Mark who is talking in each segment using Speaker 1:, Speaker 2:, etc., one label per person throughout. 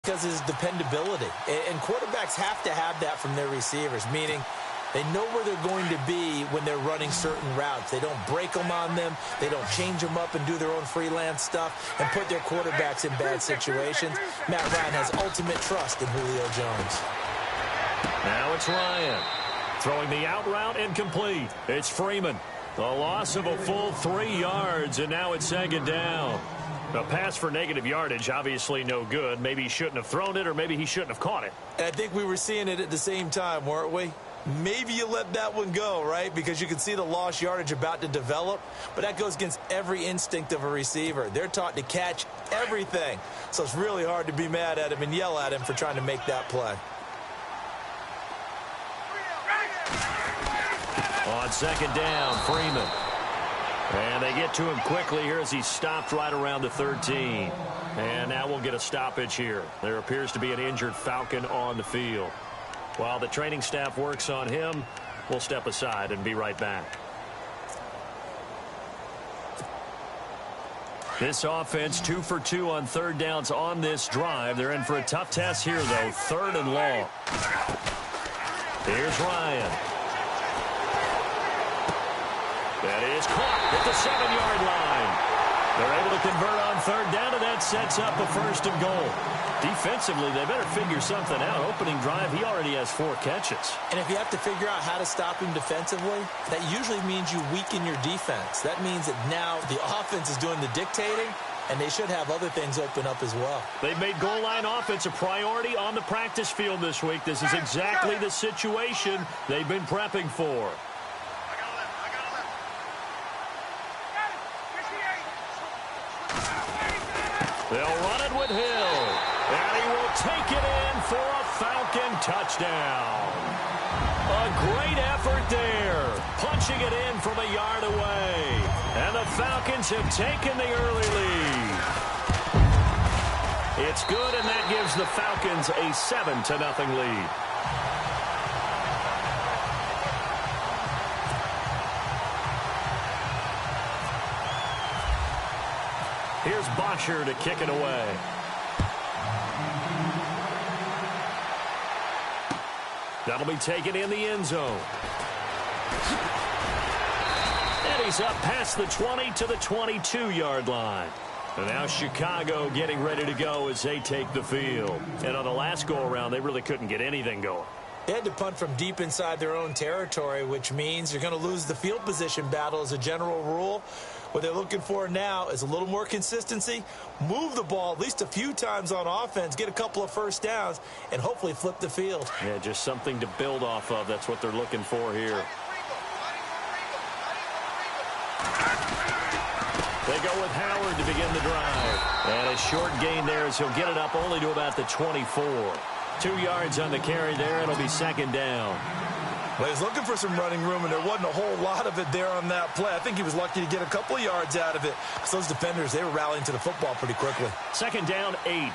Speaker 1: Because of his dependability. And quarterbacks have to have that from their receivers, meaning they know where they're going to be when they're running certain routes. They don't break them on them. They don't change them up and do their own freelance stuff and put their quarterbacks in bad situations. Matt Ryan has ultimate trust in Julio Jones.
Speaker 2: Now it's Ryan. Throwing the out route incomplete. It's Freeman. The loss of a full 3 yards, and now it's second down. A pass for negative yardage, obviously no good. Maybe he shouldn't have thrown it, or maybe he shouldn't have caught it.
Speaker 1: And I think we were seeing it at the same time, weren't we? Maybe you let that one go, right? Because you can see the lost yardage about to develop. But that goes against every instinct of a receiver. They're taught to catch everything. So it's really hard to be mad at him and yell at him for trying to make that play.
Speaker 2: On second down, Freeman. And they get to him quickly here as he's stopped right around the 13. And now we'll get a stoppage here. There appears to be an injured Falcon on the field. While the training staff works on him, we'll step aside and be right back. This offense 2 for 2 on third downs on this drive. They're in for a tough test here, though. 3rd and long. Here's Ryan. That is caught at the 7-yard line. They're able to convert on third down, and that sets up a 1st and goal. Defensively, they better figure something out. Opening drive, he already has 4 catches.
Speaker 1: And if you have to figure out how to stop him defensively, that usually means you weaken your defense. That means that now the offense is doing the dictating, and they should have other things open up as well.
Speaker 2: They've made goal line offense a priority on the practice field this week. This is exactly the situation they've been prepping for. They'll run it with Hill. And he will take it in for a Falcon touchdown. A great effort there. Punching it in from a yard away. And the Falcons have taken the early lead. It's good, and that gives the Falcons a 7-0 lead. Here's Bottcher to kick it away. That'll be taken in the end zone. And he's up past the 20 to the 22-yard line. And now Chicago getting ready to go as they take the field. And on the last go-around, they really couldn't get anything going.
Speaker 1: They had to punt from deep inside their own territory, which means you're going to lose the field position battle as a general rule. What they're looking for now is a little more consistency, move the ball at least a few times on offense, get a couple of first downs, and hopefully flip the field.
Speaker 2: Yeah, just something to build off of. That's what they're looking for here. They go with Howard to begin the drive. And a short gain there as he'll get it up only to about the 24. 2 yards on the carry there. It'll be second down.
Speaker 1: Well, he was looking for some running room, and there wasn't a whole lot of it there on that play. I think he was lucky to get a couple of yards out of it. Because those defenders, they were rallying to the football pretty quickly.
Speaker 2: Second down, 8.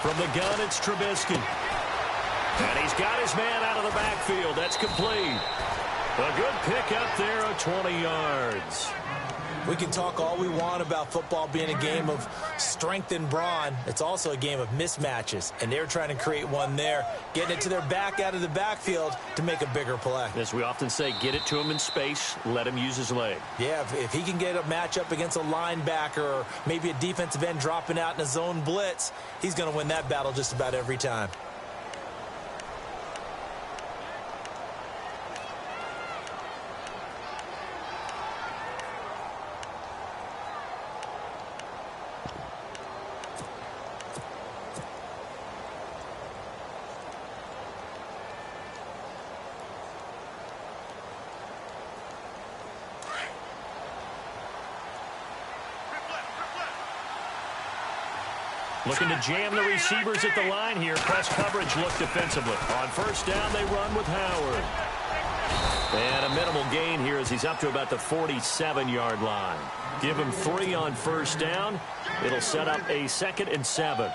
Speaker 2: From the gun, it's Trubisky. And he's got his man out of the backfield. That's complete. A good pickup there of 20 yards.
Speaker 1: We can talk all we want about football being a game of strength and brawn. It's also a game of mismatches, and they're trying to create one there, getting it to their back out of the backfield to make a bigger play.
Speaker 2: As we often say, get it to him in space, let him use his leg.
Speaker 1: Yeah, if he can get a matchup against a linebacker or maybe a defensive end dropping out in a zone blitz, he's going to win that battle just about every time.
Speaker 2: Looking to jam the receivers at the line here. Press coverage look defensively. On first down, they run with Howard. And a minimal gain here as he's up to about the 47-yard line. Give him 3 on first down. It'll set up a 2nd and 7.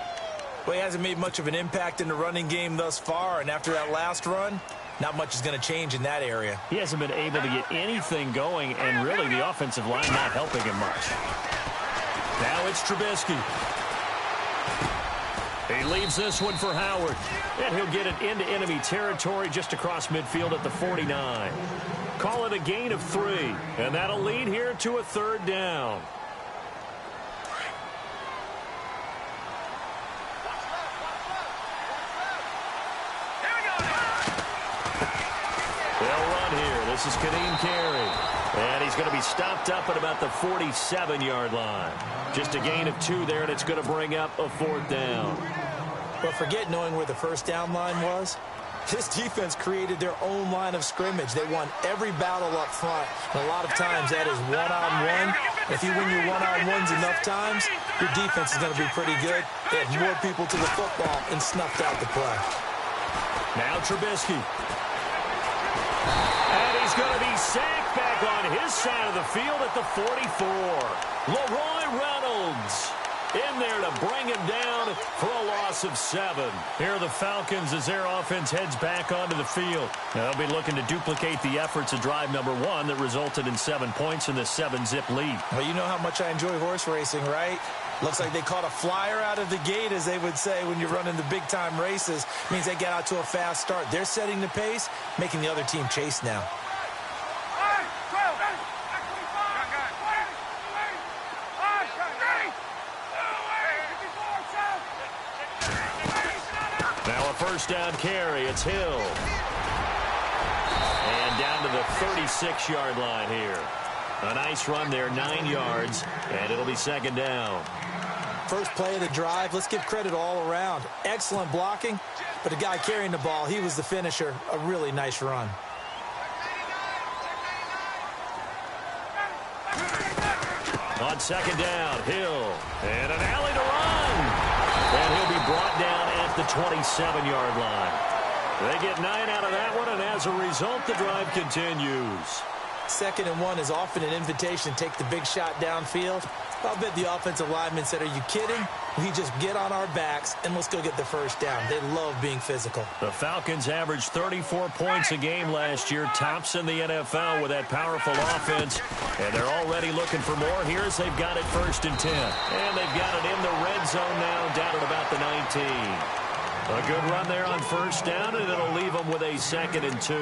Speaker 1: Well, he hasn't made much of an impact in the running game thus far, and after that last run, not much is going to change in that area.
Speaker 2: He hasn't been able to get anything going, and really the offensive line not helping him much. Now it's Trubisky. He leaves this one for Howard. And he'll get it into enemy territory just across midfield at the 49. Call it a gain of 3. And that'll lead here to a 3rd down. They'll run here. This is Kadeem Carey. And he's going to be stopped up at about the 47-yard line. Just a gain of 2 there, and it's going to bring up a 4th down.
Speaker 1: But forget knowing where the first down line was. This defense created their own line of scrimmage. They won every battle up front. And a lot of times that is one-on-one. If you win your one-on-ones enough times, your defense is going to be pretty good. They had more people to the football and snuffed out the play.
Speaker 2: Now Trubisky. And he's going to be sacked back on his side of the field at the 44. Leroy Reynolds in there to bring him down for a loss of 7. Here are the Falcons as their offense heads back onto the field. They'll be looking to duplicate the efforts of drive number 1 that resulted in 7 points in the 7-zip lead.
Speaker 1: Well, you know how much I enjoy horse racing, right? Looks like they caught a flyer out of the gate, as they would say when you're running the big-time races. Means they get out to a fast start. They're setting the pace, making the other team chase now.
Speaker 2: Now a first down carry. It's Hill. And down to the 36-yard line here. A nice run there, 9 yards, and it'll be 2nd down.
Speaker 1: First play of the drive, let's give credit all around. Excellent blocking, but the guy carrying the ball, he was the finisher. A really nice run.
Speaker 2: On 2nd down, Hill. And an alley to run. And he'll be brought down at the 27-yard line. They get 9 out of that one, and as a result, the drive continues.
Speaker 1: 2nd and 1 is often an invitation to take the big shot downfield. I'll bet the offensive lineman said, are you kidding? We just get on our backs and let's go get the first down. They love being physical.
Speaker 2: The Falcons averaged 34 points a game last year, tops in the NFL with that powerful offense. And they're already looking for more here as they've got it 1st and 10. And they've got it in the red zone now, down at about the 19. A good run there on 1st down, and it'll leave them with a 2nd and 2.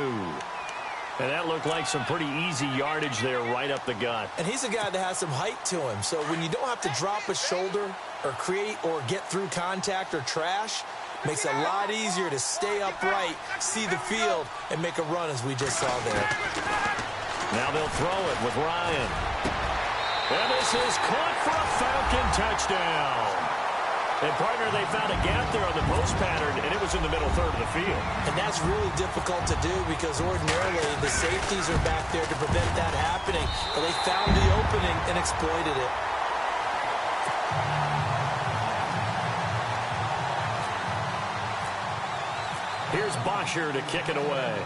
Speaker 2: And that looked like some pretty easy yardage there right up the gut.
Speaker 1: And he's a guy that has some height to him. So when you don't have to drop a shoulder or create or get through contact or trash, makes it a lot easier to stay upright, see the field, and make a run as we just saw there.
Speaker 2: Now they'll throw it with Ryan. And this is caught for a Falcon touchdown. And, partner, they found a gap there on the post pattern, and it was in the middle 3rd of the field.
Speaker 1: And that's really difficult to do because ordinarily the safeties are back there to prevent that happening. But they found the opening and exploited it.
Speaker 2: Here's Bosher to kick it away.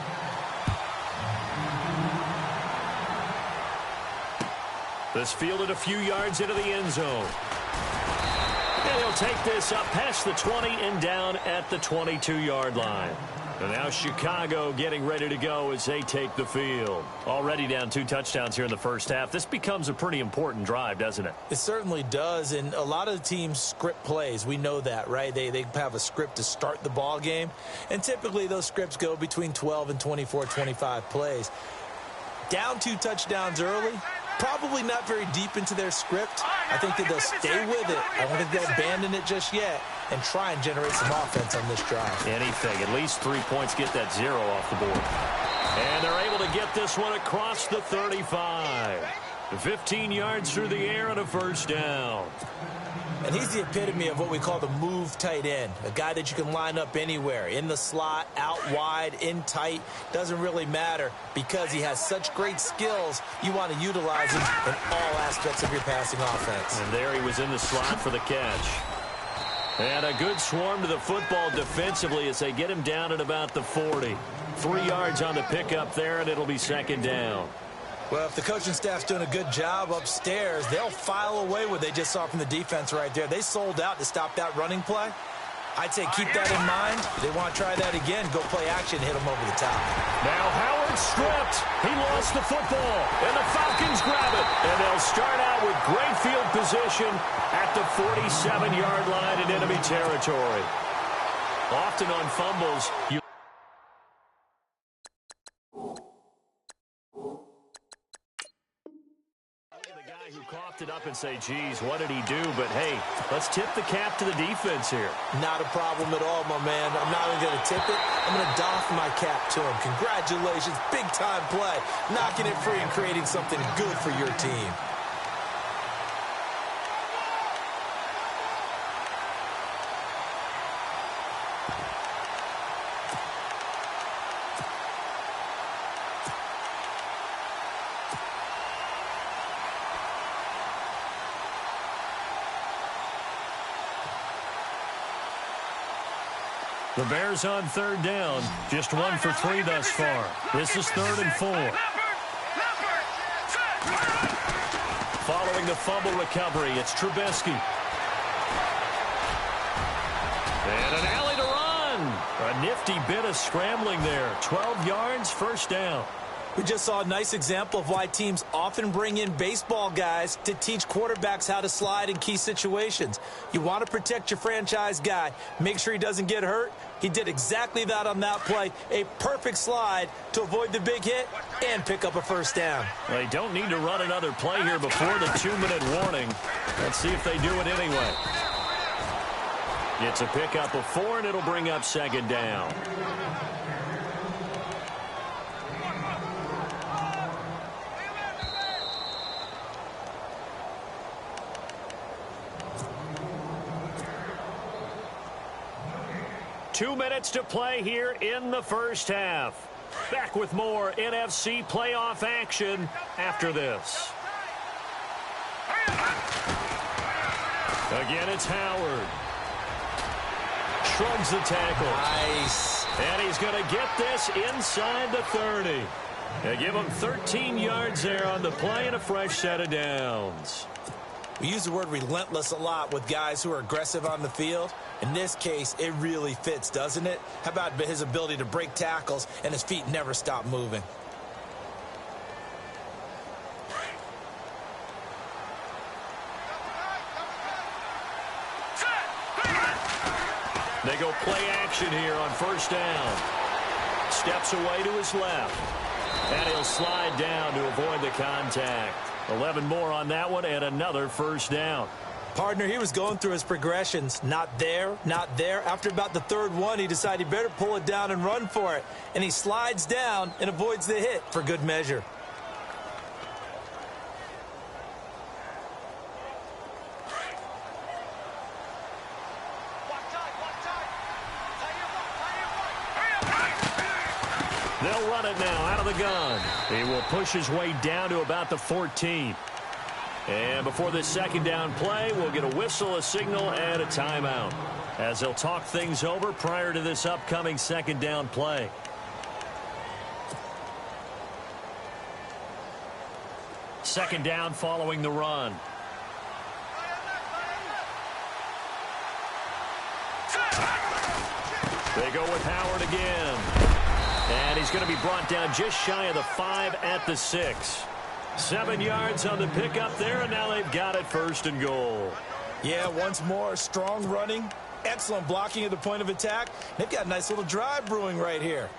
Speaker 2: This fielded a few yards into the end zone. And he'll take this up past the 20 and down at the 22-yard line. And now Chicago getting ready to go as they take the field. Already down 2 touchdowns here in the first half. This becomes a pretty important drive, doesn't it?
Speaker 1: It certainly does, and a lot of the teams script plays. We know that, right? They have a script to start the ball game, and typically those scripts go between 12 and 24, 25 plays. Down 2 touchdowns early, probably not very deep into their script. I think that they'll stay with it. I don't think they'll abandon it just yet and try and generate some offense on this drive.
Speaker 2: Anything. At least 3 points, get that 0 off the board. And they're able to get this one across the 35. 15 yards through the air and a first down.
Speaker 1: And he's the epitome of what we call the move tight end, a guy that you can line up anywhere, in the slot, out wide, in tight, doesn't really matter because he has such great skills. You want to utilize him in all aspects of your passing offense.
Speaker 2: And there he was in the slot for the catch. And a good swarm to the football defensively as they get him down at about the 40. 3 yards on the pickup there, and it'll be 2nd down.
Speaker 1: Well, if the coaching staff's doing a good job upstairs, they'll file away what they just saw from the defense right there. They sold out to stop that running play. I'd say keep that in mind. If they want to try that again, go play action, hit them over the top.
Speaker 2: Now Howard stripped. He lost the football, and the Falcons grab it. And they'll start out with great field position at the 47-yard line in enemy territory. Often on fumbles, it up and say, geez, what did he do? But, hey, let's tip the cap to the defense here.
Speaker 1: Not a problem at all, my man. I'm not even going to tip it. I'm going to doff my cap to him. Congratulations. Big-time play. Knocking it free and creating something good for your team.
Speaker 2: The Bears on third down, just 1 for 3 thus far. This is 3rd and 4. Following the fumble recovery, it's Trubisky. And an alley to run. A nifty bit of scrambling there. 12 yards, first down.
Speaker 1: We just saw a nice example of why teams often bring in baseball guys to teach quarterbacks how to slide in key situations. You want to protect your franchise guy. Make sure he doesn't get hurt. He did exactly that on that play. A perfect slide to avoid the big hit and pick up a first down.
Speaker 2: They don't need to run another play here before the 2-minute warning. Let's see if they do it anyway. It's a pickup of 4, and it'll bring up 2nd down. Two minutes to play here in the first half. Back with more NFC playoff action after this. Again, it's Howard. Shrugs the tackle.
Speaker 1: Nice.
Speaker 2: And he's going to get this inside the 30. They give him 13 yards there on the play and a fresh set of downs.
Speaker 1: We use the word relentless a lot with guys who are aggressive on the field. In this case, it really fits, doesn't it? How about his ability to break tackles and his feet never stop moving?
Speaker 2: They go play action here on first down. Steps away to his left. And he'll slide down to avoid the contact. 11 more on that one and another first down.
Speaker 1: Partner, he was going through his progressions. Not there, not there. After about the 3rd one, he decided he better pull it down and run for it. And he slides down and avoids the hit for good measure.
Speaker 2: They'll run it now out of the gun. He will push his way down to about the 14. And before this 2nd down play, we'll get a whistle, a signal, and a timeout, as they'll talk things over prior to this upcoming 2nd down play. Second down following the run. They go with Howard again. And he's going to be brought down just shy of the 5 at the 6. 7 yards on the pickup there, and now they've got it 1st and goal.
Speaker 1: Yeah, once more, strong running, excellent blocking at the point of attack. They've got a nice little drive brewing right here.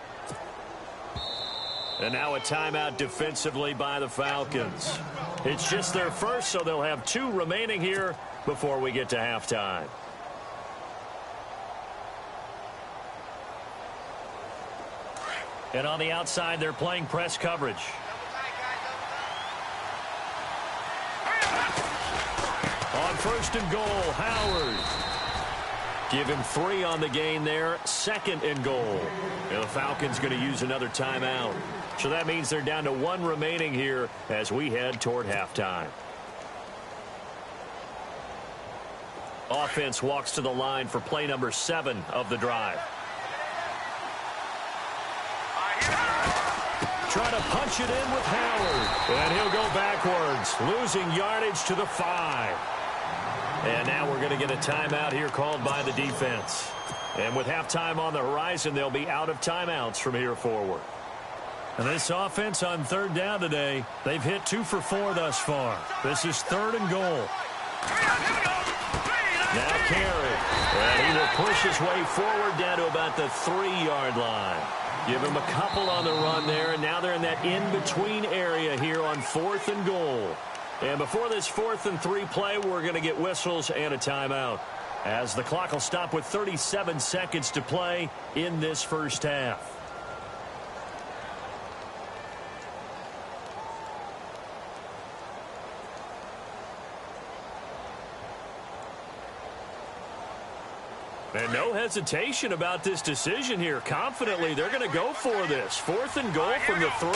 Speaker 2: And now a timeout defensively by the Falcons. It's just their first, so they'll have 2 remaining here before we get to halftime. And on the outside, they're playing press coverage. On 1st and goal, Howard. Give him 3 on the gain there. 2nd and goal. And the Falcons going to use another timeout. So that means they're down to 1 remaining here as we head toward halftime. Offense walks to the line for play number 7 of the drive. Trying to punch it in with Howard. And he'll go backwards, losing yardage to the 5. And now we're going to get a timeout here called by the defense. And with halftime on the horizon, they'll be out of timeouts from here forward. And this offense on third down today, they've hit 2 for 4 thus far. This is 3rd and goal. Now carry. And he will push his way forward down to about the 3-yard line. Give him a couple on the run there, and now they're in that in-between area here on 4th and goal. And before this 4th and 3 play, we're going to get whistles and a timeout, as the clock will stop with 37 seconds to play in this first half. And no hesitation about this decision here. Confidently, they're going to go for this. 4th and goal from the 3.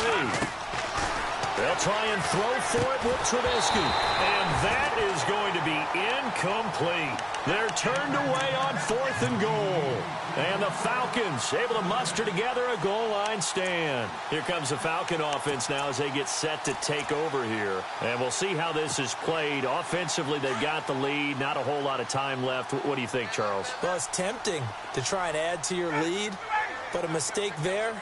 Speaker 2: They'll try and throw for it with Trubisky. And that is going to be incomplete. They're turned away on 4th and goal. And the Falcons able to muster together a goal line stand. Here comes the Falcon offense now as they get set to take over here. And we'll see how this is played. Offensively, they've got the lead. Not a whole lot of time left. What do you think, Charles?
Speaker 1: Well, it's tempting to try and add to your lead, but a mistake there,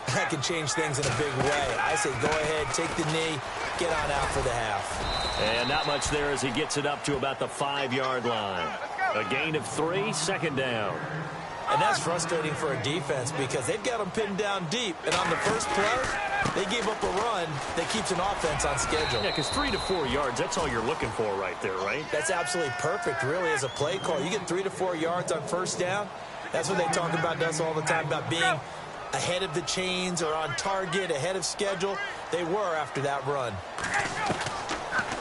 Speaker 1: that can change things in a big way. I say go ahead, take the knee, get on out for the half.
Speaker 2: And not much there as he gets it up to about the 5-yard line. A gain of 3, 2nd down.
Speaker 1: And that's frustrating for a defense because they've got them pinned down deep. And on the first play, they gave up a run that keeps an offense on schedule.
Speaker 2: Yeah, because 3 to 4 yards, that's all you're looking for right there, right?
Speaker 1: That's absolutely perfect, really, as a play call. You get 3 to 4 yards on first down. That's what they talk about us all the time, about being ahead of the chains or on target, ahead of schedule. They were after that run.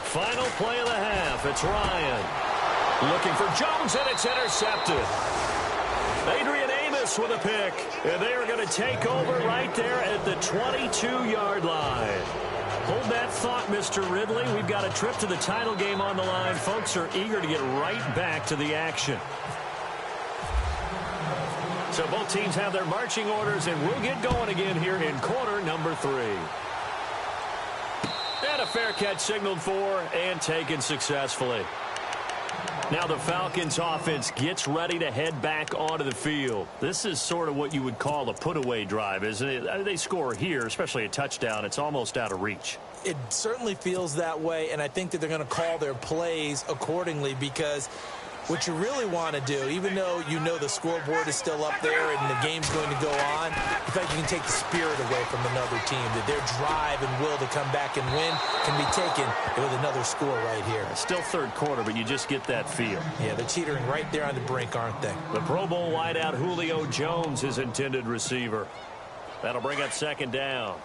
Speaker 2: Final play of the half. It's Ryan looking for Jones, and it's intercepted. Adrian Amos with a pick, and they are going to take over right there at the 22-yard line. Hold that thought, Mr. Ridley. We've got a trip to the title game on the line. Folks are eager to get right back to the action. So both teams have their marching orders, and we'll get going again here in quarter number 3. And a fair catch signaled for and taken successfully. Now the Falcons offense gets ready to head back onto the field. This is sort of what you would call a put-away drive, isn't it? They score here, especially a touchdown. It's almost out of reach.
Speaker 1: It certainly feels that way, and I think that they're going to call their plays accordingly because what you really want to do, even though you know the scoreboard is still up there and the game's going to go on, in fact, you can take the spirit away from another team, that their drive and will to come back and win can be taken with another score right here.
Speaker 2: Still third quarter, but you just get that feel.
Speaker 1: Yeah, they're teetering right there on the brink, aren't they?
Speaker 2: The Pro Bowl wideout Julio Jones, his intended receiver. That'll bring up 2nd down.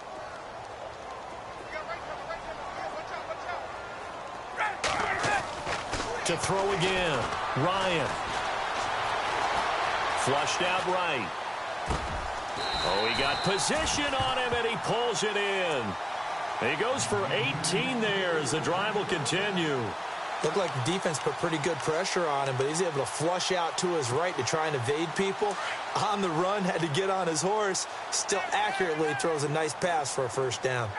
Speaker 2: To throw again, Ryan. Flushed out right. Oh, he got position on him, and he pulls it in. He goes for 18 there as the drive will continue.
Speaker 1: Looked like the defense put pretty good pressure on him, but he's able to flush out to his right to try and evade people. On the run, had to get on his horse. Still accurately throws a nice pass for a first down.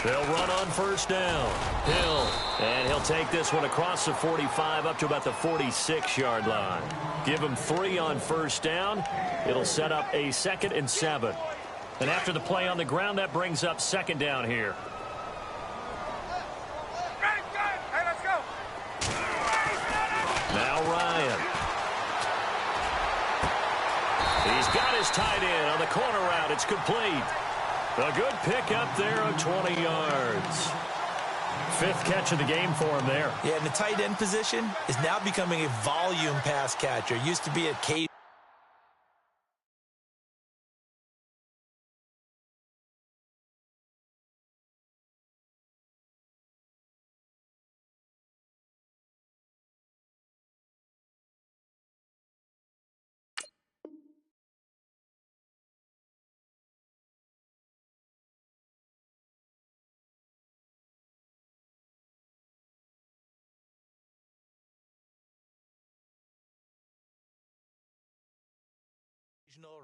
Speaker 2: They'll run on first down. Hill. And he'll take this one across the 45 up to about the 46-yard line. Give him 3 on first down. It'll set up a 2nd and 7. And after the play on the ground, that brings up 2nd down here. Now Ryan. He's got his tight end on the corner route. It's complete. A good pick up there of 20 yards. 5th catch of the game for him there.
Speaker 1: Yeah, and the tight end position is now becoming a volume pass catcher. Used to be a cage.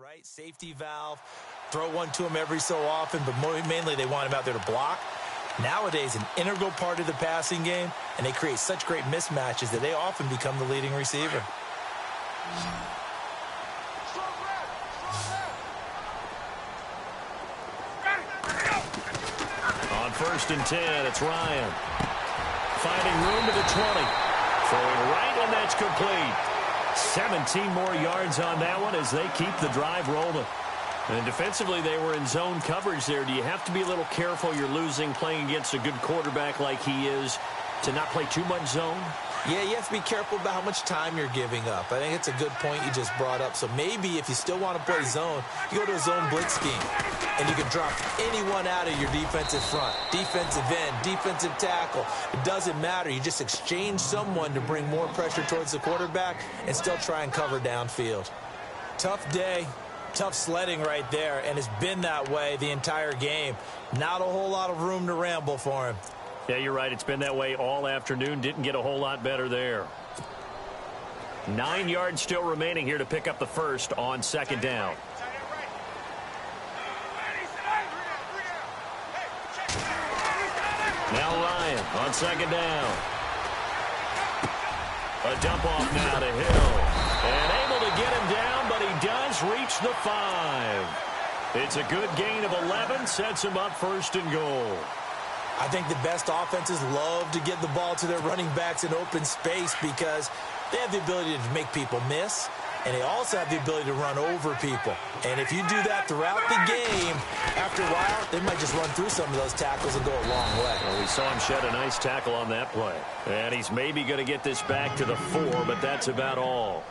Speaker 1: Right, safety valve, throw one to him every so often, but mainly they want him out there to block. Nowadays, an integral part of the passing game, and they create such great mismatches that they often become the leading receiver.
Speaker 2: On 1st and 10, it's Ryan. Finding room to the 20. Throwing right, and that's complete. 17 more yards on that one as they keep the drive rolling. And defensively, they were in zone coverage there. Do you have to be a little careful? You're losing playing against a good quarterback like he is to not play too much zone?
Speaker 1: Yeah, you have to be careful about how much time you're giving up. I think it's a good point you just brought up. So maybe if you still want to play zone, you go to a zone blitz scheme. And you can drop anyone out of your defensive front. Defensive end, defensive tackle. It doesn't matter. You just exchange someone to bring more pressure towards the quarterback and still try and cover downfield. Tough day. Tough sledding right there, and it's been that way the entire game. Not a whole lot of room to ramble for him.
Speaker 2: Yeah, you're right. It's been that way all afternoon. Didn't get a whole lot better there. 9 yards still remaining here to pick up the first on 2nd down. Now Ryan on 2nd down. A dump off now to Hill. And able to get him down, but he does reach the 5. It's a good gain of 11, sets him up 1st and goal.
Speaker 1: I think the best offenses love to get the ball to their running backs in open space because they have the ability to make people miss, and they also have the ability to run over people. And if you do that throughout the game, after a while, they might just run through some of those tackles and go a long way.
Speaker 2: Well, we saw him shed a nice tackle on that play. And he's maybe going to get this back to the 4, but that's about all.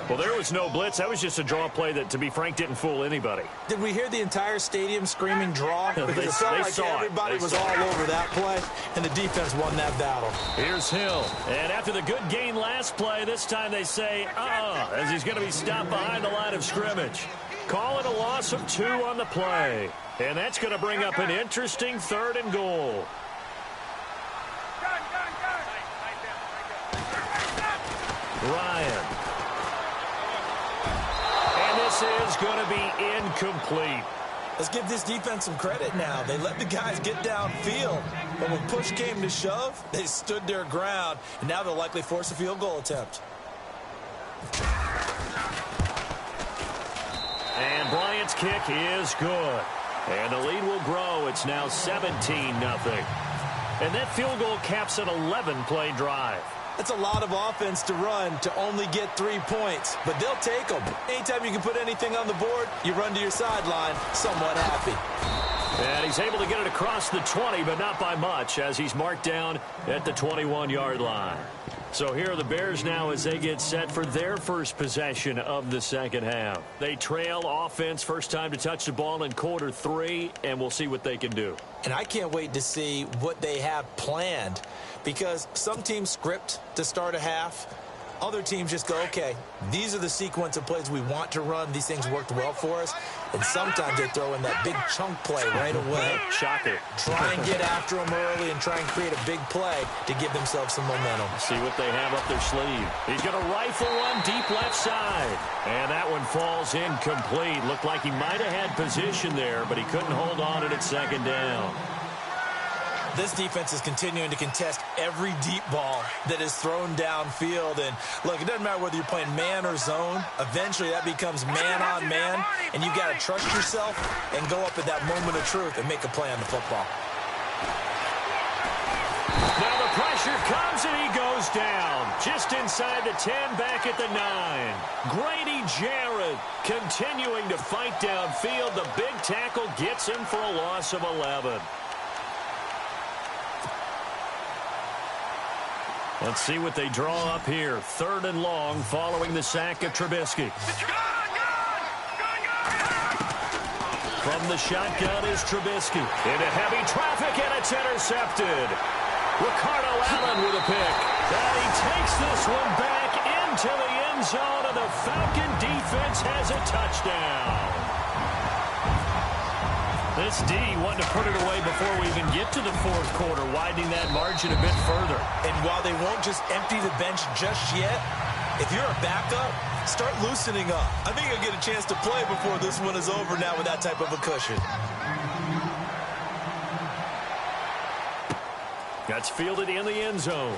Speaker 2: Well, there was no blitz. That was just a draw play that, to be frank, didn't fool anybody.
Speaker 1: Did we hear the entire stadium screaming draw? Because it felt like everybody was all over that play, and the defense won that battle.
Speaker 2: Here's Hill. And after the good gain last play, this time they say, as he's going to be stopped behind the line of scrimmage. Call it a loss of 2 on the play. And that's going to bring up an interesting 3rd and goal. Ryan. And this is going to be incomplete.
Speaker 1: Let's give this defense some credit now. They let the guys get downfield. But when push came to shove, they stood their ground. And now they'll likely force a field goal attempt.
Speaker 2: And Bryant's kick is good. And the lead will grow. It's now 17-0. And that field goal caps an 11-play drive.
Speaker 1: That's a lot of offense to run to only get 3 points, but they'll take them. Anytime you can put anything on the board, you run to your sideline somewhat happy.
Speaker 2: And he's able to get it across the 20, but not by much, as he's marked down at the 21-yard line. So here are the Bears now as they get set for their first possession of the second half. They trail offense, first time to touch the ball in quarter 3, and we'll see what they can do.
Speaker 1: And I can't wait to see what they have planned, because some teams script to start a half. Other teams just go, okay, these are the sequence of plays we want to run. These things worked well for us. And sometimes they throw in that big chunk play right away.
Speaker 2: Shocker.
Speaker 1: Try and get after them early and try and create a big play to give themselves some momentum.
Speaker 2: See what they have up their sleeve. He's going to rifle one deep left side. And that one falls incomplete. Looked like he might have had position there, but he couldn't hold on it at 2nd down.
Speaker 1: This defense is continuing to contest every deep ball that is thrown downfield. And, look, it doesn't matter whether you're playing man or zone. Eventually, that becomes man on man, and you got to trust yourself and go up at that moment of truth and make a play on the football.
Speaker 2: Now the pressure comes, and he goes down. Just inside the 10, back at the 9. Grady Jarrett continuing to fight downfield. The big tackle gets him for a loss of 11. Let's see what they draw up here. 3rd and long following the sack of Trubisky. From the shotgun is Trubisky. Into heavy traffic, and it's intercepted. Ricardo Allen with a pick. And he takes this one back into the end zone, and the Falcon defense has a touchdown. This D wanting to put it away before we even get to the 4th quarter, widening that margin a bit further.
Speaker 1: And while they won't just empty the bench just yet, if you're a backup, start loosening up. I think you'll get a chance to play before this one is over now with that type of a cushion.
Speaker 2: That's fielded in the end zone.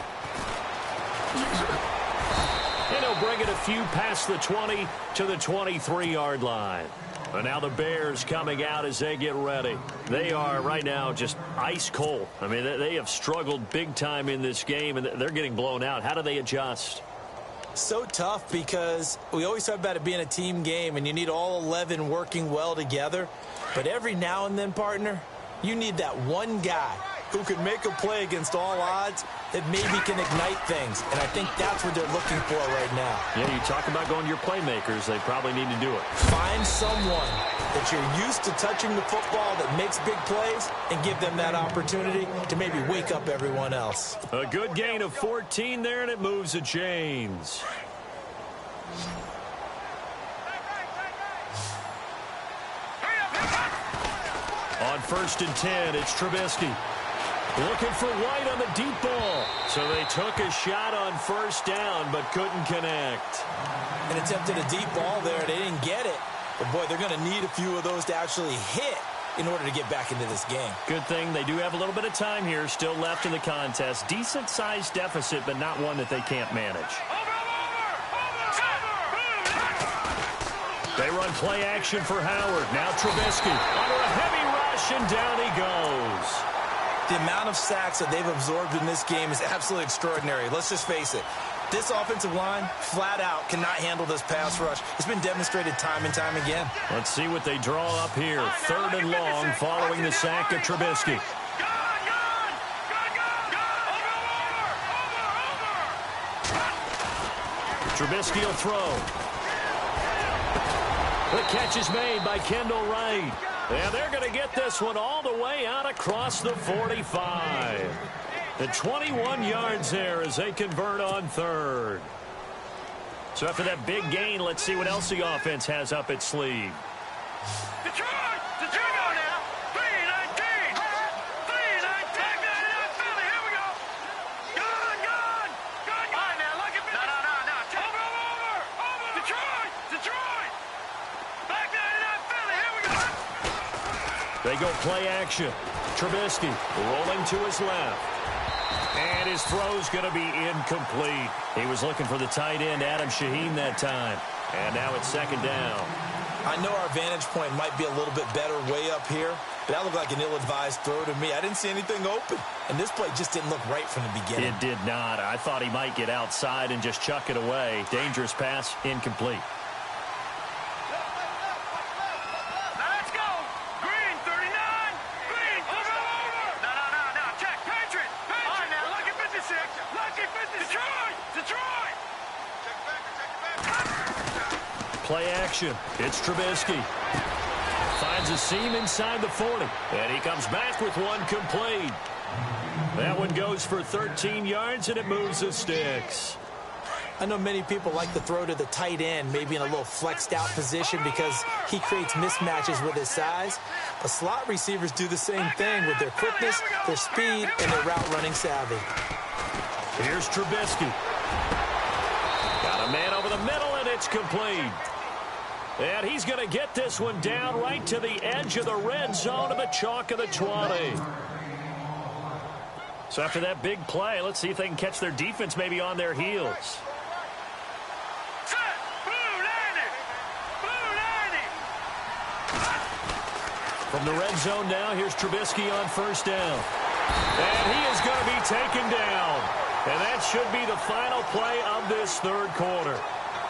Speaker 2: And he'll bring it a few past the 20 to the 23-yard line. And now the Bears coming out as they get ready. They are right now just ice cold. I mean, they have struggled big time in this game, and they're getting blown out. How do they adjust?
Speaker 1: So tough because we always talk about it being a team game, and you need all 11 working well together. But every now and then, partner, you need that one guy who can make a play against all odds that maybe can ignite things. And I think that's what they're looking for right now.
Speaker 2: Yeah, you talk about going to your playmakers. They probably need to do it.
Speaker 1: Find someone that you're used to touching the football that makes big plays and give them that opportunity to maybe wake up everyone else.
Speaker 2: A good gain of 14 there, and it moves the chains. On 1st and 10, it's Trubisky. Looking for White on the deep ball. So they took a shot on 1st down, but couldn't connect.
Speaker 1: And attempted a deep ball there. They didn't get it. But, boy, they're going to need a few of those to actually hit in order to get back into this game. Good thing they do have a little bit of time here still left in the contest. Decent-sized deficit, but not one that they can't manage. They run play action for Howard. Now Trubisky under a heavy rush, and down he goes. The amount of sacks that they've absorbed in this game is absolutely extraordinary. Let's just face it. This offensive line, flat out, cannot handle this pass rush. It's been demonstrated time and time again. Let's see what they draw up here. 3rd and long following the sack of Trubisky. Trubisky will throw. The catch is made by Kendall Wright. And they're going to get this one all the way out across the 45. The 21 yards there as they convert on 3rd. So after that big gain, let's see what else the offense has up its sleeve.
Speaker 3: Detroit! Detroit go now! 3-19! 3-19! Philly, here we go! Gun! Gun! All right, now, look at me! No. Over! Detroit! Detroit! Back 99 Philly, here we go!
Speaker 2: They go play action. Trubisky rolling to his left. And his throw's going to be incomplete. He was looking for the tight end, Adam Shaheen, that time. And now it's 2nd down.
Speaker 1: I know our vantage point might be a little bit better way up here, but that looked like an ill-advised throw to me. I didn't see anything open, and this play just didn't look right from the beginning.
Speaker 2: It did not. I thought he might get outside and just chuck it away. Dangerous pass, incomplete. Play action. It's Trubisky. Finds a seam inside the 40. And he comes back with one complete. That one goes for 13 yards, and it moves the sticks.
Speaker 1: I know many people like to throw to the tight end, maybe in a little flexed out position because he creates mismatches with his size. But slot receivers do the same thing with their quickness, their speed, and their route running savvy.
Speaker 2: Here's Trubisky. Got a man over the middle, and it's complete. And he's going to get this one down right to the edge of the red zone of the chalk of the 20. So after that big play, let's see if they can catch their defense maybe on their heels. From the red zone now, here's Trubisky on 1st down. And he is going to be taken down. And that should be the final play of this 3rd quarter.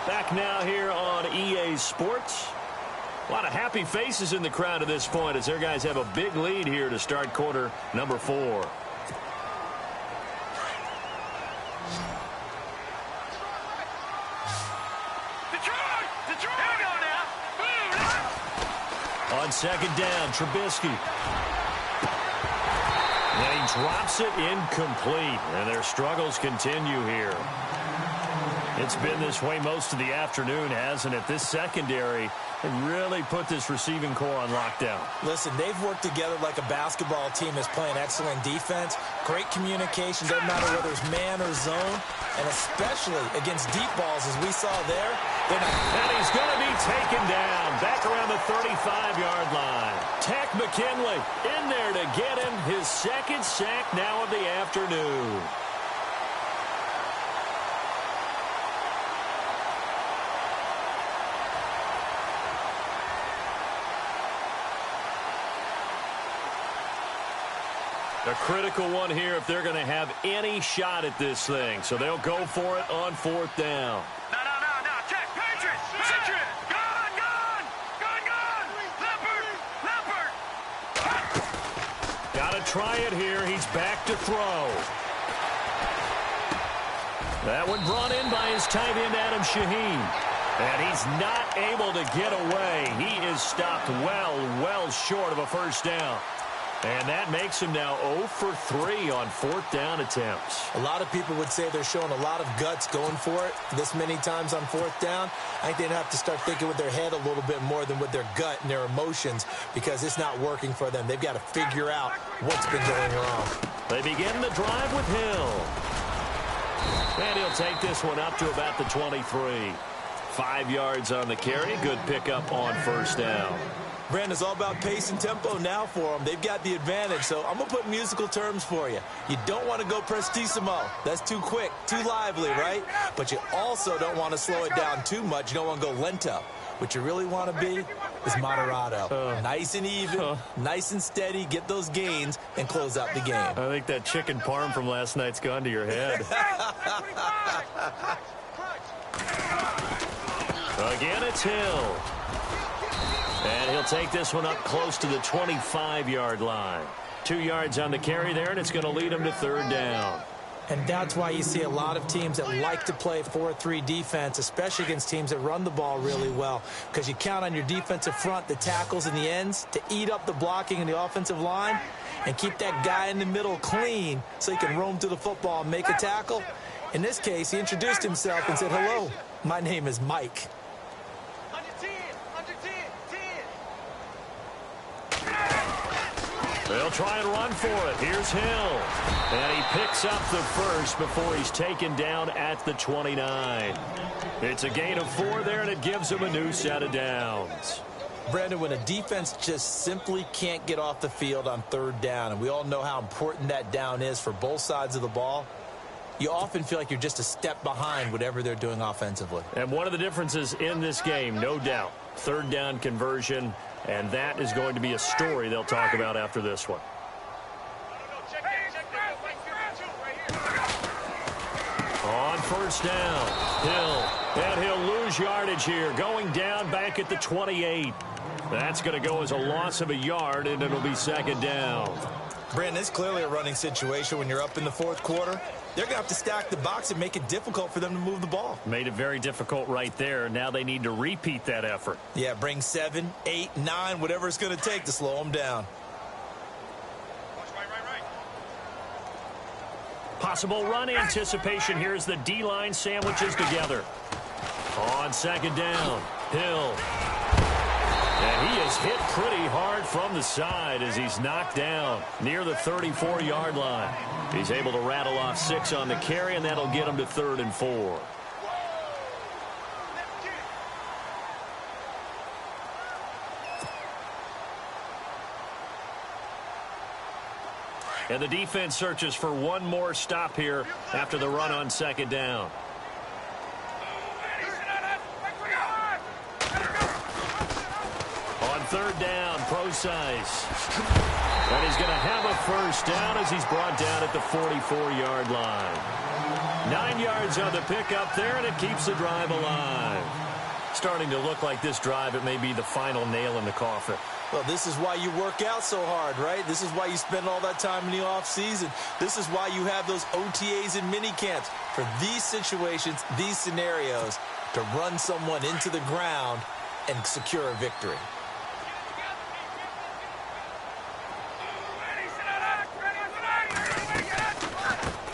Speaker 2: Back now here on EA Sports. A lot of happy faces in the crowd at this point as their guys have a big lead here to start quarter number 4. On 2nd down, Trubisky. And he drops it incomplete. And their struggles continue here. It's been this way most of the afternoon, hasn't it? This secondary really put this receiving core on lockdown.
Speaker 1: Listen, they've worked together like a basketball team is playing excellent defense. Great communication, doesn't matter whether it's man or zone. And especially against deep balls, as we saw there.
Speaker 2: And he's going to be taken down back around the 35-yard line. McKinley in there to get him his second sack now of the afternoon. A critical one here if they're going to have any shot at this thing. So they'll go for it on fourth down.
Speaker 3: No. Check. Patriots. Gone. Leopard.
Speaker 2: Got to try it here. He's back to throw. That one brought in by his tight end, Adam Shaheen. And he's not able to get away. He is stopped well short of a first down. And that makes him now 0 for 3 on fourth down attempts.
Speaker 1: A lot of people would say they're showing a lot of guts going for it this many times on fourth down. I think they'd have to start thinking with their head a little bit more than with their gut and their emotions because it's not working for them. They've got to figure out what's been going wrong.
Speaker 2: They begin the drive with Hill. And he'll take this one up to about the 23. 5 yards on the carry. Good pickup on first down.
Speaker 1: Brandon, it's all about pace and tempo now for them. They've got the advantage, so I'm going to put musical terms for you. You don't want to go prestissimo. That's too quick, too lively, right? But you also don't want to slow it down too much. You don't want to go lento. What you really want to be is moderato. Nice and even, nice and steady, get those gains, and close out the game.
Speaker 2: I think that chicken parm from last night's gone to your head. Again, it's Hill. And he'll take this one up close to the 25-yard line. 2 yards on the carry there, and it's going to lead him to third down.
Speaker 1: And that's why you see a lot of teams that like to play 4-3 defense, especially against teams that run the ball really well, because you count on your defensive front, the tackles and the ends, to eat up the blocking in the offensive line and keep that guy in the middle clean so he can roam through the football and make a tackle. In this case, he introduced himself and said, "Hello, my name is Mike."
Speaker 2: They'll try and run for it. Here's Hill. And he picks up the first before he's taken down at the 29. It's a gain of 4 there, and it gives him a new set of downs.
Speaker 1: Brandon, when a defense just simply can't get off the field on third down, and we all know how important that down is for both sides of the ball, you often feel like you're just a step behind whatever they're doing offensively.
Speaker 2: And one of the differences in this game, no doubt, third down conversion. And that is going to be a story they'll talk about after this one. On first down, Hill. And he'll lose yardage here. Going down back at the 28. That's going to go as a loss of a yard, and it'll be second down.
Speaker 1: Brandon, it's clearly a running situation when you're up in the fourth quarter. They're going to have to stack the box and make it difficult for them to move the ball.
Speaker 2: Made it very difficult right there. Now they need to repeat that effort.
Speaker 1: Yeah, bring 7, 8, 9, whatever it's going to take to slow them down.
Speaker 2: Possible run anticipation here as the D-line sandwiches together. On second down, Hill. And he is hit pretty hard from the side as he's knocked down near the 34-yard line. He's able to rattle off 6 on the carry, and that'll get him to 3rd and 4. And the defense searches for one more stop here after the run on second down. On third down, Procise. And he's going to have a first down as he's brought down at the 44-yard line. 9 yards on the pickup there, and it keeps the drive alive. Starting to look like this drive, it may be the final nail in the coffin.
Speaker 1: Well, this is why you work out so hard, right? This is why you spend all that time in the offseason. This is why you have those OTAs and mini camps. For these situations, these scenarios, to run someone into the ground and secure a victory.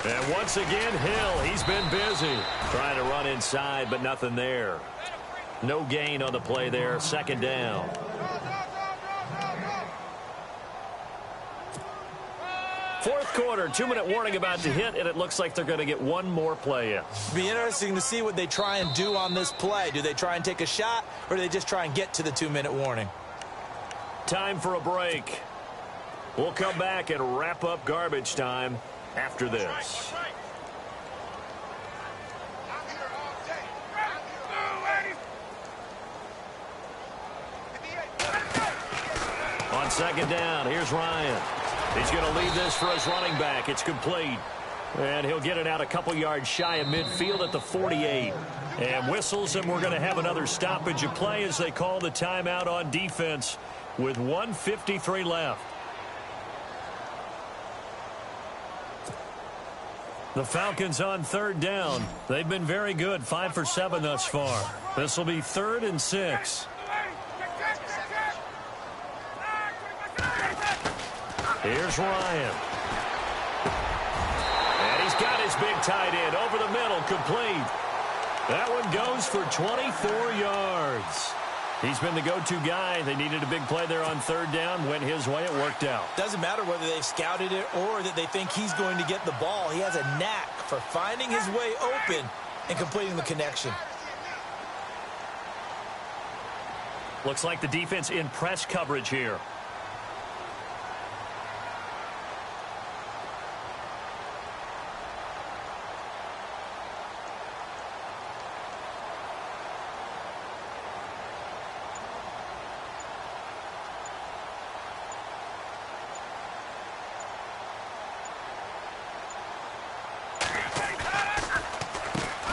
Speaker 2: And once again, Hill, he's been busy. Trying to run inside, but nothing there. No gain on the play there. Second down. Fourth quarter, 2-minute warning about to hit, and it looks like they're going to get one more play in.
Speaker 1: It'll be interesting to see what they try and do on this play. Do they try and take a shot, or do they just try and get to the 2-minute warning?
Speaker 2: time for a break. We'll come back and wrap up garbage time after this. On second down, here's Ryan. He's going to lead this for his running back. It's complete. And he'll get it out a couple yards shy of midfield at the 48. And whistles, and we're going to have another stoppage of play as they call the timeout on defense with 1:53 left. The Falcons on third down. They've been very good, 5 for 7 thus far. This will be 3rd and 6. Here's Ryan. And he's got his big tight end over the middle, complete. That one goes for 24 yards. He's been the go-to guy. They needed a big play there on third down. Went his way. It worked out.
Speaker 1: Doesn't matter whether they've scouted it or that they think he's going to get the ball. He has a knack for finding his way open and completing the connection.
Speaker 2: Looks like the defense in press coverage here.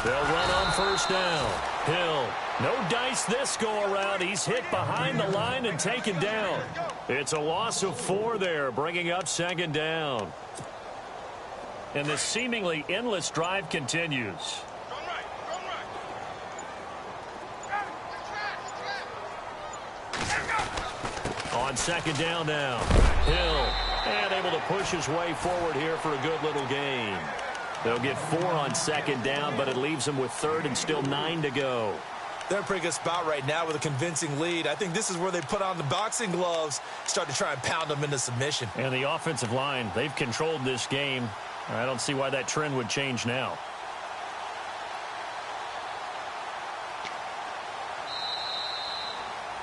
Speaker 2: They'll run on first down. Hill, no dice this go-around. He's hit behind the line and taken down. It's a loss of 4 there, bringing up second down. And this seemingly endless drive continues. On second down now, Hill, and able to push his way forward here for a good little gain. They'll get 4 on second down, but it leaves them with 3rd and still 9 to go.
Speaker 1: They're in a pretty good spot right now with a convincing lead. I think this is where they put on the boxing gloves, start to try and pound them into submission.
Speaker 2: And the offensive line, they've controlled this game. I don't see why that trend would change now.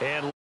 Speaker 2: And